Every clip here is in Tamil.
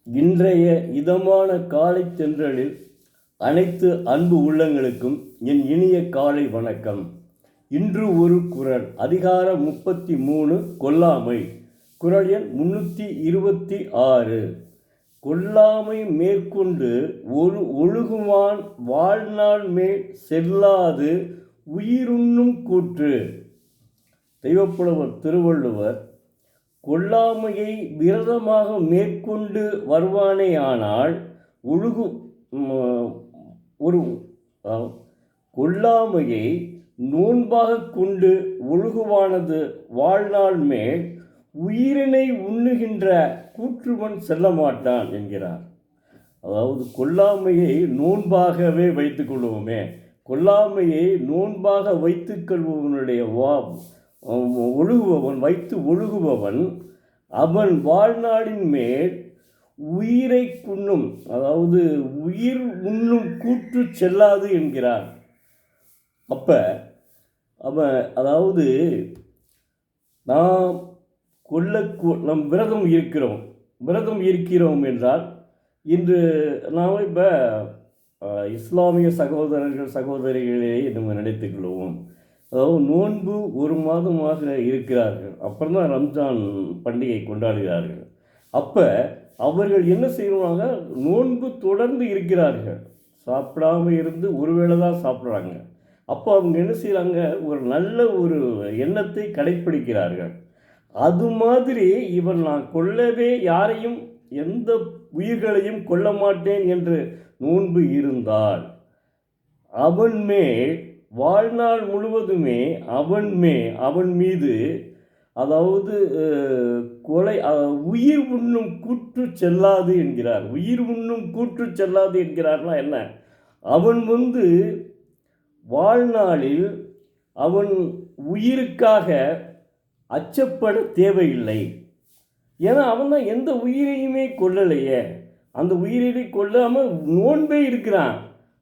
இன்றைய இதமான காலை தென்றலில் அனைத்து அன்பு உள்ளங்களுக்கும் என் இனிய காலை வணக்கம். இன்று ஒரு குறள், அதிகாரம் 33, கொல்லாமை. குறள் எண் 326. கொல்லாமை மேற்கொண்டு ஒரு ஒழுகுவான் வாழ்நாள் மேல் செல்லாது உயிருண்ணும் கூற்று. தெய்வப்புலவர் திருவள்ளுவர் கொல்லாமையை விரதமாக மேற்கொண்டு வருவானேயானால் ஒரு கொல்லாமையை நோன்பாக கொண்டு ஒழுகுவானது வாழ்நாள் மேல் உயிரினை உண்ணுகின்ற கூற்றுவன் செல்ல மாட்டான் என்கிறார். அதாவது கொல்லாமையை நோன்பாகவே வைத்துக் கொள்வோமே, கொல்லாமையை நோன்பாக வைத்துக் கொள்பவனுடைய ஒழுகுபவன் அவன் வாழ்நாளின் மேல் உயிரை குன்னும், அதாவது உயிர் உண்ணும் கூற்று செல்லாது என்கிறார். அதாவது நாம் நம் விரதம் இருக்கிறோம் என்றால், இன்று நாம் இப்போ இஸ்லாமிய சகோதரிகளே நம்ம நினைத்துக்கொள்வோம். அதாவது நோன்பு ஒரு மாதமாக இருக்கிறார்கள், அப்புறம் தான் ரம்ஜான் பண்டிகை கொண்டாடுகிறார்கள். அப்போ அவர்கள் என்ன செய்வாங்க, நோன்பு தொடர்ந்து இருக்கிறார்கள், சாப்பிடாமல் இருந்து ஒருவேளை தான் சாப்பிட்றாங்க. அப்போ அவங்க என்ன செய்கிறாங்க, ஒரு நல்ல ஒரு எண்ணத்தை கடைப்பிடிக்கிறார்கள். அது மாதிரி இவன் நான் யாரையும் எந்த உயிர்களையும் கொல்ல மாட்டேன் என்று நோன்பு இருந்தால் அவன் மேல் வாழ்நாள் முழுவதுமே அவன் மீது, அதாவது உயிர் உண்ணும் கூற்று செல்லாது என்கிறார். உயிர் உண்ணும் கூற்று செல்லாது என்கிறார்னா என்ன, அவன் வாழ்நாளில் அவன் உயிருக்காக அச்சப்பட தேவையில்லை. ஏன்னா அவன் தான் எந்த உயிரையுமே கொல்லலையே, அந்த உயிரை கொல்லாமல் நோன்பே இருக்கிறான்.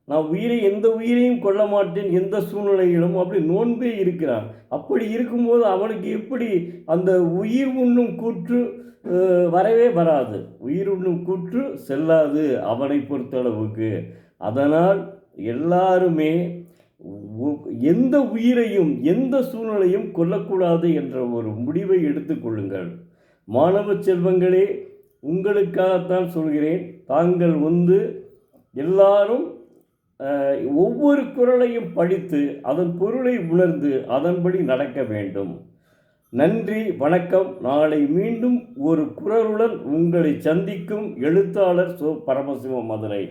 நான் எந்த உயிரையும் கொல்ல மாட்டேன் எந்த சூழ்நிலையிலும், அப்படி நோன்பே இருக்கிறான். அப்படி இருக்கும்போது அவனுக்கு எப்படி அந்த உயிர் உண்ணும் கூற்று வரவே வராது, உயிர் உண்ணும் கூற்று செல்லாது அவனை பொறுத்தளவுக்கு. அதனால் எல்லாருமே எந்த உயிரையும் எந்த சூழ்நிலையும் கொல்லக்கூடாது என்ற ஒரு முடிவை எடுத்துக்கொள்ளுங்கள். மாணவ செல்வங்களே, உங்களுக்காகத்தான் சொல்கிறேன். தாங்கள் எல்லாரும் ஒவ்வொரு குறளையும் படித்து அதன் பொருளை உணர்ந்து அதன்படி நடக்க வேண்டும். நன்றி, வணக்கம். நாளை மீண்டும் ஒரு குறளுடன் உங்களை சந்திக்கும் எழுத்தாளர் பரமசிவம், மதுரை.